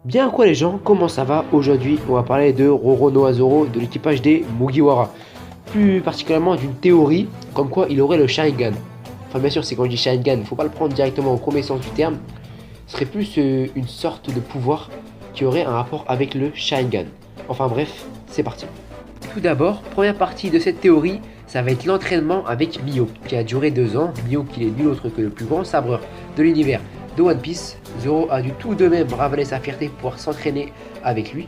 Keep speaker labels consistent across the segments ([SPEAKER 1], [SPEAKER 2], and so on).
[SPEAKER 1] Bien quoi les gens, comment ça va? Aujourd'hui, on va parler de Roronoa Zoro de l'équipage des Mugiwara. Plus particulièrement d'une théorie comme quoi il aurait le Sharingan. Enfin bien sûr, c'est quand je dis Sharingan, faut pas le prendre directement au premier sens du terme. Ce serait plus une sorte de pouvoir qui aurait un rapport avec le Sharingan. Enfin bref, c'est parti. Tout d'abord, première partie de cette théorie, ça va être l'entraînement avec Mihawk, qui a duré 2 ans. Mihawk, il est nul autre que le plus grand sabreur de l'univers de One Piece. Zoro a dû tout de même ravaler sa fierté pour pouvoir s'entraîner avec lui.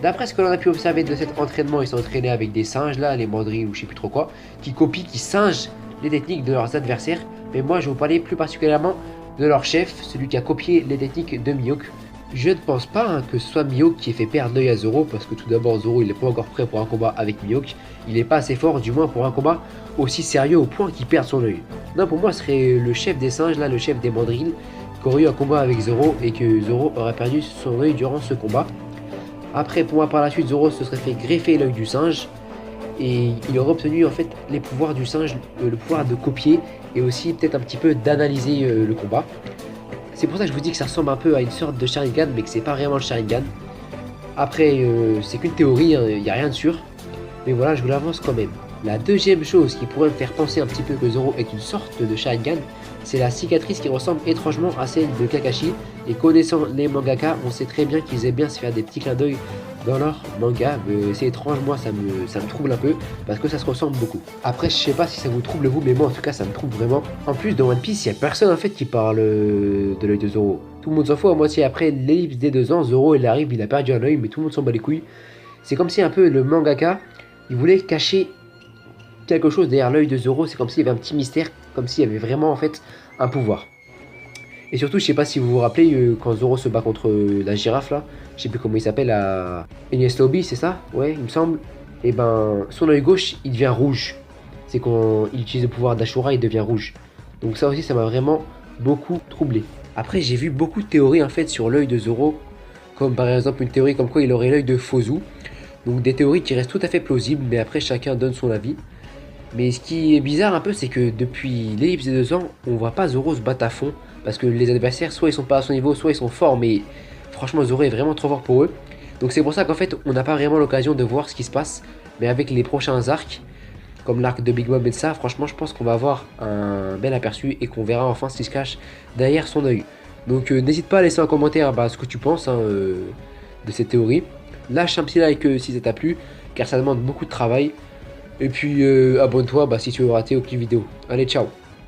[SPEAKER 1] D'après ce que l'on a pu observer de cet entraînement, il s'est entraîné avec des singes là, les mandrilles ou je sais plus trop quoi, qui copient, qui singent les techniques de leurs adversaires. Mais moi je vais vous parler plus particulièrement de leur chef, celui qui a copié les techniques de Mihawk. Je ne pense pas que ce soit Mihawk qui ait fait perdre l'œil à Zoro, parce que tout d'abord Zoro il n'est pas encore prêt pour un combat avec Mihawk. Il n'est pas assez fort, du moins pour un combat aussi sérieux au point qu'il perde son œil. Non, pour moi ce serait le chef des singes, là, le chef des mandrilles, qui aurait eu un combat avec Zoro et que Zoro aurait perdu son œil durant ce combat. Après, pour moi par la suite, Zoro se serait fait greffer l'œil du singe et il aurait obtenu en fait les pouvoirs du singe, le pouvoir de copier et aussi peut-être un petit peu d'analyser le combat. C'est pour ça que je vous dis que ça ressemble un peu à une sorte de Sharingan, mais que c'est pas vraiment le Sharingan. Après, c'est qu'une théorie, il n'y a rien de sûr. Mais voilà, je vous l'avance quand même. La deuxième chose qui pourrait me faire penser un petit peu que Zoro est une sorte de Sharingan, c'est la cicatrice qui ressemble étrangement à celle de Kakashi. Et connaissant les mangaka, on sait très bien qu'ils aiment bien se faire des petits clins d'œil dans leur manga. C'est étrange, moi ça me trouble un peu parce que ça se ressemble beaucoup. Après, je sais pas si ça vous trouble vous, mais moi en tout cas ça me trouble vraiment. En plus, dans One Piece, il y a personne en fait qui parle de l'œil de Zoro. Tout le monde s'en fout à moitié. Après l'ellipse des 2 ans, Zoro il arrive, il a perdu un œil, mais tout le monde s'en bat les couilles. C'est comme si un peu le mangaka, il voulait cacher quelque chose derrière l'œil de Zoro. C'est comme s'il y avait un petit mystère, comme s'il y avait vraiment en fait un pouvoir. Et surtout, je sais pas si vous vous rappelez, quand Zoro se bat contre la girafe là, je sais plus comment il s'appelle, la Enies Lobby, c'est ça? Ouais, il me semble. Et ben, son œil gauche, il devient rouge. C'est quand il utilise le pouvoir d'Ashura, il devient rouge. Donc ça aussi, ça m'a vraiment beaucoup troublé. Après, j'ai vu beaucoup de théories en fait sur l'œil de Zoro, comme par exemple une théorie comme quoi il aurait l'œil de Fozu. Donc des théories qui restent tout à fait plausibles, mais après chacun donne son avis. Mais ce qui est bizarre un peu, c'est que depuis l'ellipse des 2 ans, on voit pas Zoro se battre à fond. Parce que les adversaires, soit ils sont pas à son niveau, soit ils sont forts, mais franchement, Zoro est vraiment trop fort pour eux. Donc c'est pour ça qu'en fait, on n'a pas vraiment l'occasion de voir ce qui se passe. Mais avec les prochains arcs, comme l'arc de Big Mom et de ça, franchement, je pense qu'on va avoir un bel aperçu et qu'on verra enfin ce qui se cache derrière son œil. Donc n'hésite pas à laisser un commentaire ce que tu penses de cette théorie. Lâche un petit like si ça t'a plu, car ça demande beaucoup de travail. Et puis abonne-toi si tu veux rater aucune vidéo. Allez, ciao!